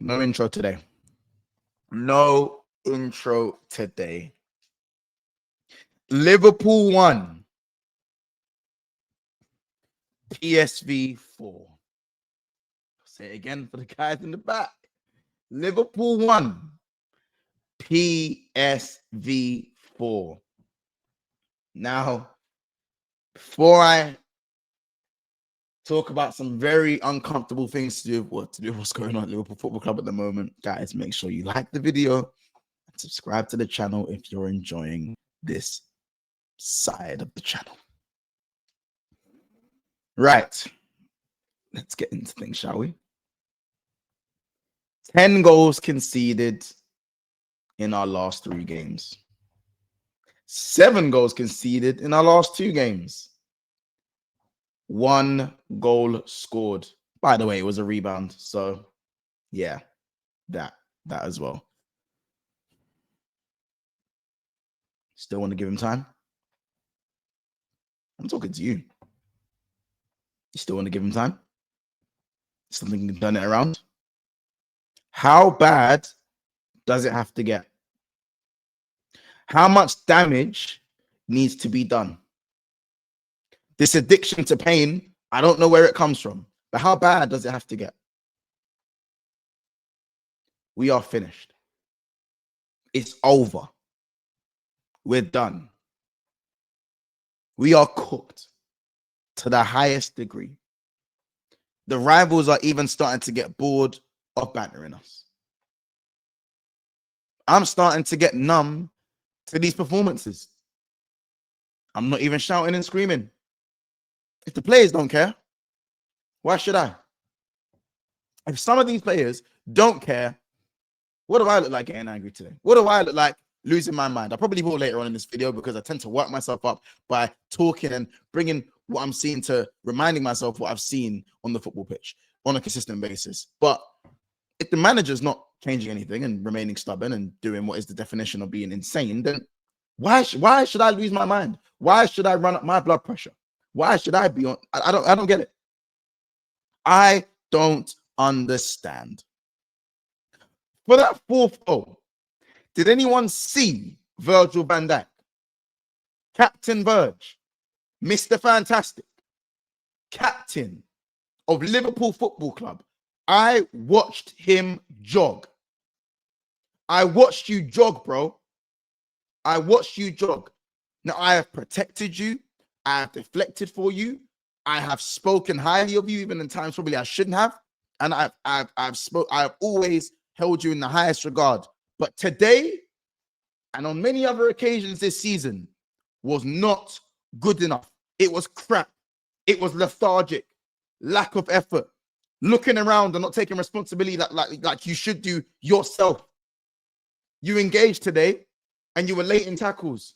No intro today. No intro today. Liverpool 1. PSV 4. Say it again for the guys in the back. Liverpool 1. PSV 4. Now, before I talk about some very uncomfortable things to do with what's going on at Liverpool Football Club at the moment, guys, make sure you like the video and subscribe to the channel if you're enjoying this side of the channel. Right. Let's get into things, shall we? 10 goals conceded in our last 3 games. 7 goals conceded in our last 2 games. 1 goal scored. By the way, it was a rebound. So, yeah, that as well. Still want to give him time? I'm talking to you. You still want to give him time? Something you can turn it around? How bad does it have to get? How much damage needs to be done? This addiction to pain, I don't know where it comes from, but how bad does it have to get? We are finished. It's over. We're done. We are cooked to the highest degree. The rivals are even starting to get bored of bantering us. I'm starting to get numb to these performances. I'm not even shouting and screaming. If the players don't care, why should I? If some of these players don't care, what do I look like getting angry today? What do I look like losing my mind? I probably will later on in this video because I tend to work myself up by talking and bringing what I'm seeing to reminding myself what I've seen on the football pitch on a consistent basis. But if the manager's not changing anything and remaining stubborn and doing what is the definition of being insane, then why should I lose my mind? Why should I run up my blood pressure? Why should I be on? I don't get it. I don't understand. For that 4th goal, did anyone see Virgil van Dijk? Captain Virg, Mr. Fantastic, captain of Liverpool Football Club. I watched him jog. I watched you jog, bro. I watched you jog. Now, I have protected you. I have deflected for you. I have spoken highly of you, even in times probably I shouldn't have. And I've always held you in the highest regard. But today, and on many other occasions this season, was not good enough. It was crap. It was lethargic, lack of effort, looking around and not taking responsibility like you should do yourself. You engaged today and you were late in tackles,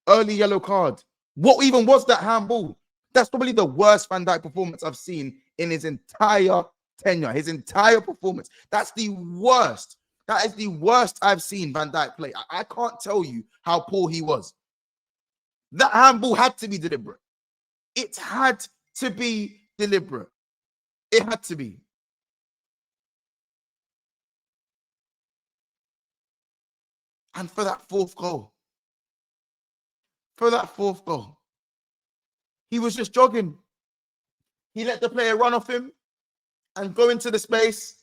early yellow card. What even was that handball? That's probably the worst Van Dijk performance I've seen in his entire tenure, his entire performance. That's the worst. That is the worst I've seen Van Dijk play. I can't tell you how poor he was. That handball had to be deliberate. It had to be deliberate. It had to be. And for that 4th goal, he was just jogging. He let the player run off him and go into the space.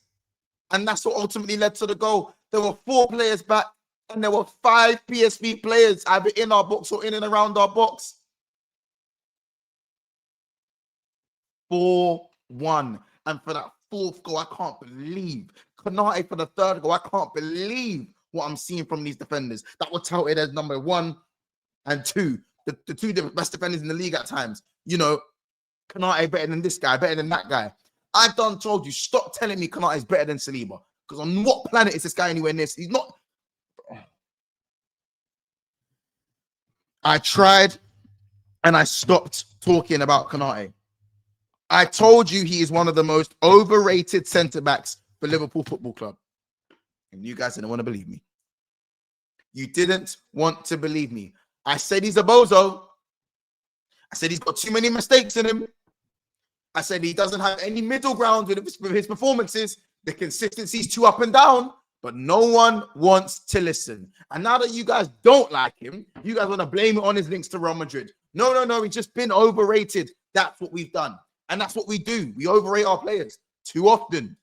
And that's what ultimately led to the goal. There were 4 players back and there were 5 PSV players either in our box or in and around our box. 4-1. And for that 4th goal, I can't believe. Konate for the 3rd goal, I can't believe what I'm seeing from these defenders that were touted as number 1 and 2. The 2 best defenders in the league at times. You know, Konate better than this guy, better than that guy. I've done told you, stop telling me Konate is better than Saliba. Because on what planet is this guy anywhere near? He's not. I tried and I stopped talking about Konate. I told you he is one of the most overrated centre-backs for Liverpool Football Club. And you guys didn't want to believe me. You didn't want to believe me. I said he's a bozo. I said he's got too many mistakes in him. I said he doesn't have any middle ground with his performances. The consistency is too up and down, but no one wants to listen. And now that you guys don't like him, you guys want to blame it on his links to Real Madrid. No, he's just been overrated. That's what we've done. And that's what we do. We overrate our players too often.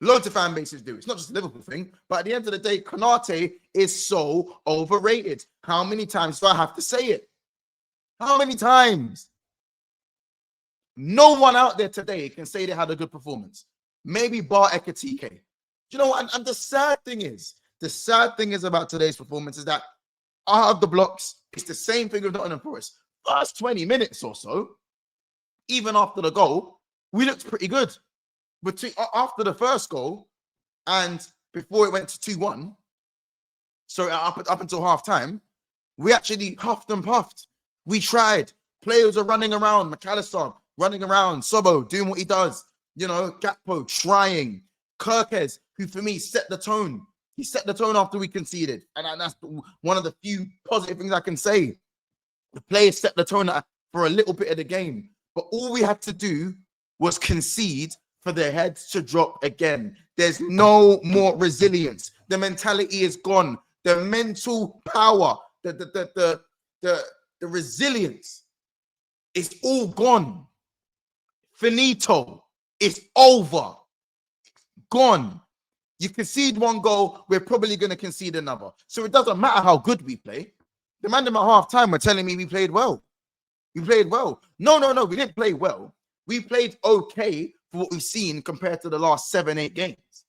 Loads of fan bases do. It's not just a Liverpool thing. But at the end of the day, Konate is so overrated. How many times do I have to say it? How many times? No one out there today can say they had a good performance. Maybe bar Ekatike. Do you know what? And the sad thing is about today's performance is that out of the blocks, it's the same thing with Nottingham Forest. First 20 minutes or so, even after the goal, we looked pretty good. After the first goal and before it went to 2-1, so up until half time, we actually huffed and puffed. We tried. Players are running around. McAllister running around. Sobo doing what he does. You know, Gakpo trying. Kirkes, who for me set the tone. He set the tone after we conceded. And that's one of the few positive things I can say. The players set the tone for a little bit of the game. But all we had to do was concede for their heads to drop again. There's no more resilience. The mentality is gone. The mental power, the resilience is all gone. Finito. It's over. Gone. You concede one goal, we're probably going to concede another. So it doesn't matter how good we play. The man at half time were telling me we played well. We played well. No, we didn't play well. We played okay for what we've seen compared to the last 7-8 games.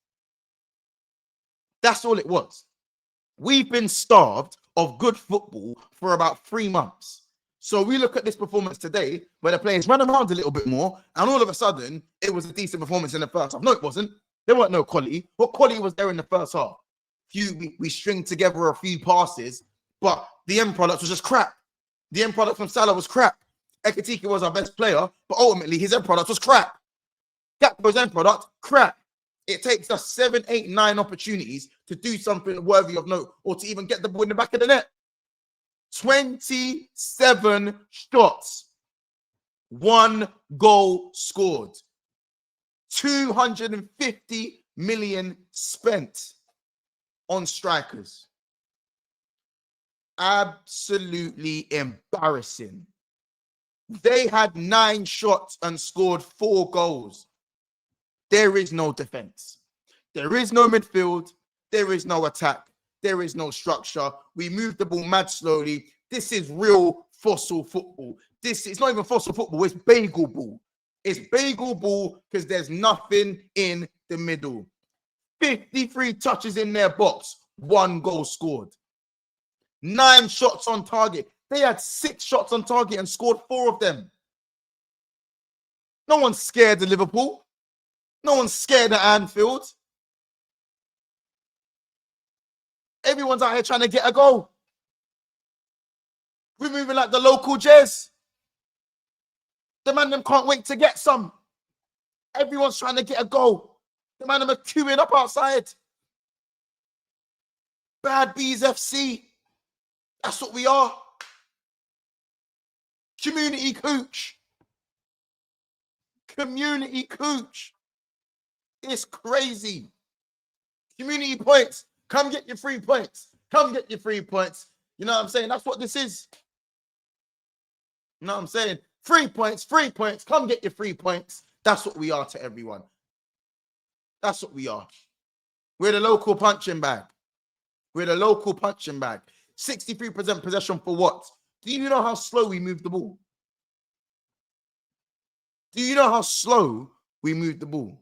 That's all it was. We've been starved of good football for about 3 months. So we look at this performance today where the players ran around a little bit more, and all of a sudden, it was a decent performance in the first half. No, it wasn't. There weren't no quality. What quality was there in the first half? We stringed together a few passes, but the end product was just crap. The end product from Salah was crap. Ekatike was our best player, but ultimately his end product was crap. Gakpo's end product, crap. It takes us 7, 8, 9 opportunities to do something worthy of note or to even get the ball in the back of the net. 27 shots. 1 goal scored. 250 million spent on strikers. Absolutely embarrassing. They had 9 shots and scored 4 goals. There is no defense. There is no midfield. There is no attack. There is no structure. We move the ball mad slowly. This is real fossil football. It's not even fossil football. It's bagel ball. It's bagel ball because there's nothing in the middle. 53 touches in their box. 1 goal scored. 9 shots on target. They had 6 shots on target and scored 4 of them. No one's scared of Liverpool. No one's scared of Anfield. Everyone's out here trying to get a goal. We're moving like the local Jez. The man them can't wait to get some. Everyone's trying to get a goal. The man them are queuing up outside. Bad Bees FC. That's what we are. Community cooch. Community cooch. It's crazy. Community points. Come get your 3 points. Come get your 3 points. You know what I'm saying? That's what this is. You know what I'm saying? 3 points, 3 points. Come get your 3 points. That's what we are to everyone. That's what we are. We're the local punching bag. We're the local punching bag. 63% possession for what? Do you know how slow we move the ball? Do you know how slow we move the ball?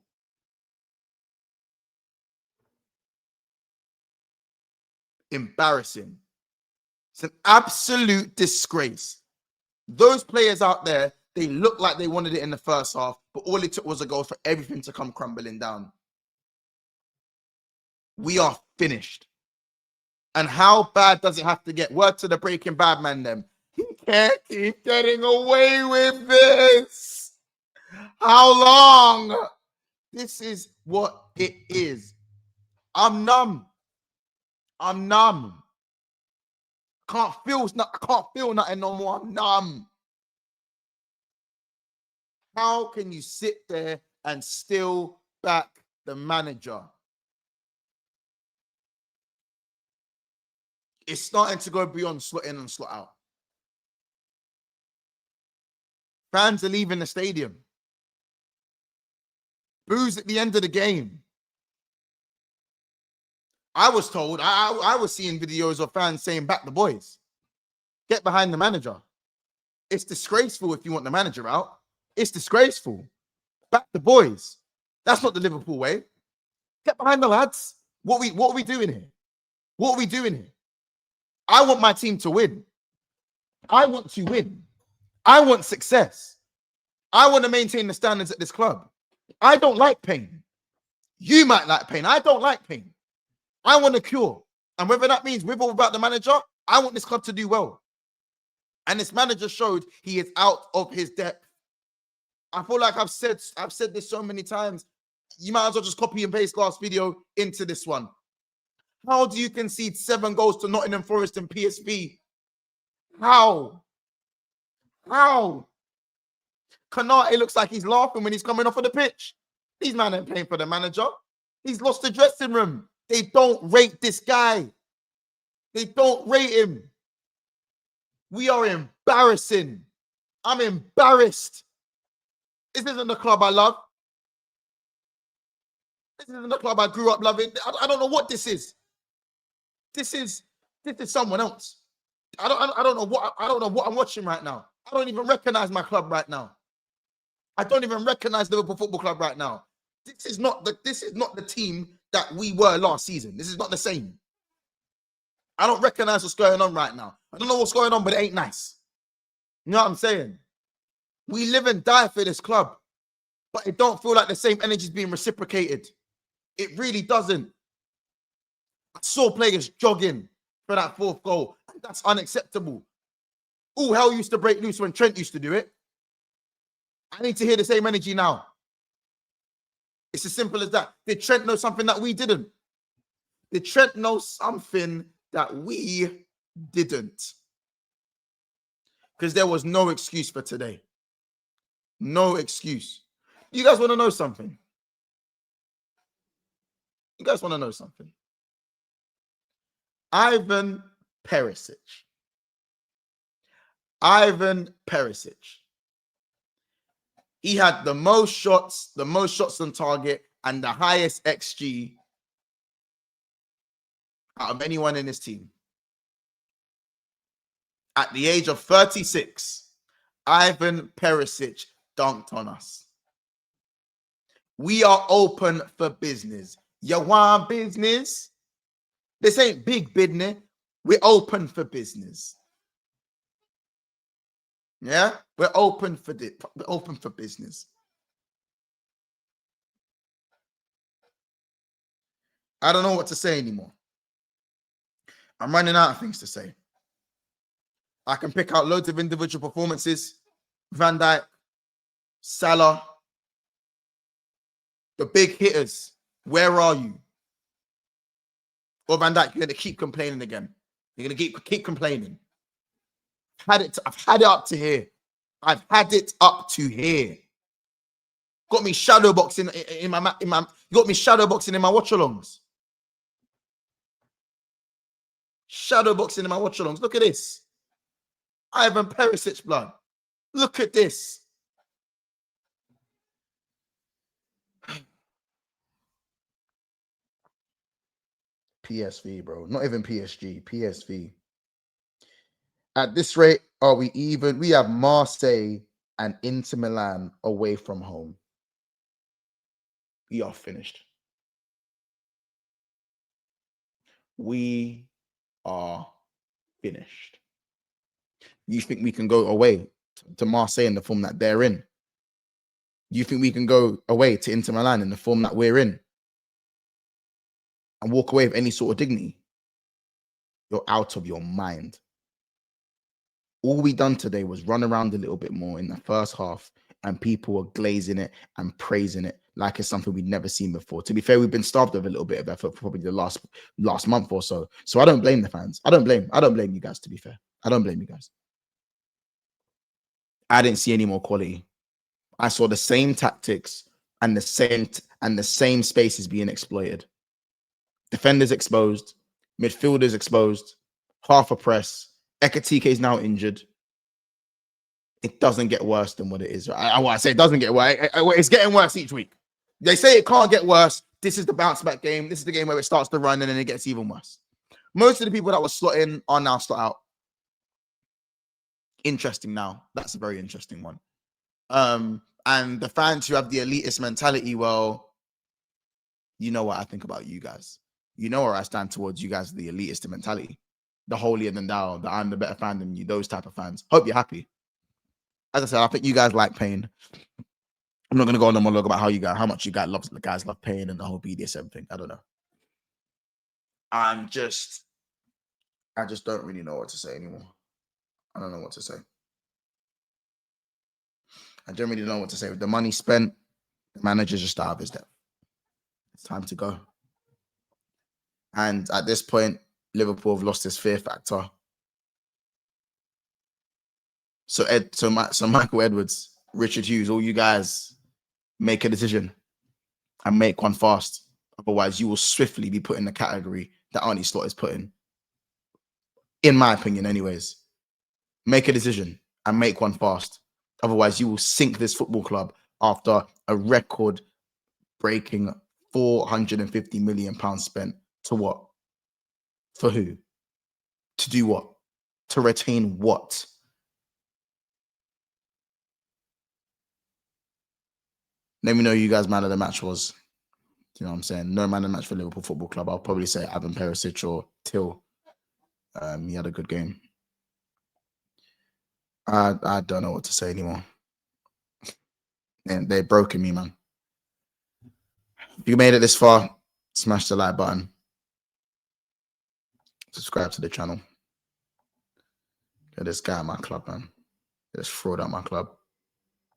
Embarrassing. It's an absolute disgrace. Those players out there, they look like they wanted it in the first half, but all it took was a goal for everything to come crumbling down. We are finished. And how bad does it have to get? Word to the Breaking Bad man them. He can't keep getting away with this. How long? This is what it is. I'm numb. I'm numb. I can't feel nothing no more. I'm numb. How can you sit there and still back the manager. It's starting to go beyond slot in and slot out. Fans are leaving the stadium. Boos at the end of the game. I was told, I was seeing videos of fans saying, back the boys. Get behind the manager. It's disgraceful if you want the manager out. It's disgraceful. Back the boys. That's not the Liverpool way. Get behind the lads. What are we doing here? What are we doing here? I want my team to win. I want to win. I want success. I want to maintain the standards at this club. I don't like pain. You might like pain. I don't like pain. I want a cure. And whether that means with or without the manager, I want this club to do well. And this manager showed he is out of his depth. I feel like I've said this so many times. You might as well just copy and paste last video into this one. How do you concede 7 goals to Nottingham Forest and PSV? How? Kanate looks like he's laughing when he's coming off of the pitch. These men ain't playing for the manager. He's lost the dressing room. They don't rate this guy. They don't rate him. We are embarrassing. I'm embarrassed. This isn't the club I love. This isn't the club I grew up loving. I don't know what this is. This is someone else. I don't know what I'm watching right now. I don't even recognize my club right now. I don't even recognize Liverpool Football Club right now. This is not the team that we were last season. This is not the same. I don't recognize what's going on right now. I don't know what's going on, but it ain't nice. You know what I'm saying? We live and die for this club, but it don't feel like the same energy is being reciprocated. It really doesn't. I saw players jogging for that 4th goal. That's unacceptable. All hell used to break loose when Trent used to do it. I need to hear the same energy now. It's as simple as that. Did Trent know something that we didn't? Did Trent know something that we didn't? Because there was no excuse for today. No excuse. You guys want to know something? You guys want to know something? Ivan Perisic. He had the most shots on target, and the highest XG out of anyone in his team. At the age of 36, Ivan Perisic dunked on us. We are open for business. You want business? This ain't big business. We're open for business. Yeah, we're open for business. I don't know what to say anymore. I'm running out of things to say. I can pick out loads of individual performances. Van Dijk, Salah, the big hitters. Where are you? Or Van Dijk, you're going to keep complaining again. You're going to keep complaining. I've had it up to here. I've had it up to here. Got me shadow boxing in my got me shadow boxing in my watch-alongs. Shadow boxing in my watch-alongs. Look at this. Ivan Perisic blood. Look at this. PSV, bro. Not even PSG. PSV. At this rate, are we even? We have Marseille and Inter Milan away from home. We are finished. We are finished. You think we can go away to Marseille in the form that they're in? You think we can go away to Inter Milan in the form that we're in and walk away with any sort of dignity? You're out of your mind. All we done today was run around a little bit more in the first half, and people were glazing it and praising it like it's something we'd never seen before. To be fair, we've been starved of a little bit of effort for probably the last month or so. So I don't blame the fans. I don't blame you guys, to be fair. I don't blame you guys. I didn't see any more quality. I saw the same tactics and the same and the same space is being exploited. Defenders exposed, midfielders exposed, half a press. Ekatike is now injured. It doesn't get worse than what it is. I say it doesn't get worse. It's getting worse each week. They say it can't get worse. This is the bounce back game. This is the game where it starts to run and then it gets even worse. Most of the people that were slot in are now slot out. Interesting now. That's a very interesting one. And the fans who have the elitist mentality, well, you know what I think about you guys. You know where I stand towards you guys, the elitist mentality. The holier than thou, that I'm the better fan than you, those type of fans. Hope you're happy. As I said, I think you guys like pain. I'm not going to go on a monologue about how much you guys love pain and the whole BDSM thing. I don't know. I just don't really know what to say anymore. I don't know what to say. I don't really know what to say. With the money spent, the manager's just out of his depth. It's time to go. And at this point, Liverpool have lost his fear factor. So Michael Edwards, Richard Hughes, all you guys, make a decision and make one fast. Otherwise, you will swiftly be put in the category that Arnie Slot is put in my opinion, anyways. Make a decision and make one fast. Otherwise, you will sink this football club after a record-breaking £450 million spent. To what? For who? To do what? To retain what? Let me know who you guys' man of the match was. You know what I'm saying? No man of the match for Liverpool Football Club. I'll probably say Ivan Perisic or Till. He had a good game. I don't know what to say anymore. And they're broken me, man. If you made it this far, smash the like button. Subscribe to the channel. Get this guy at my club, man. Get this fraud at my club.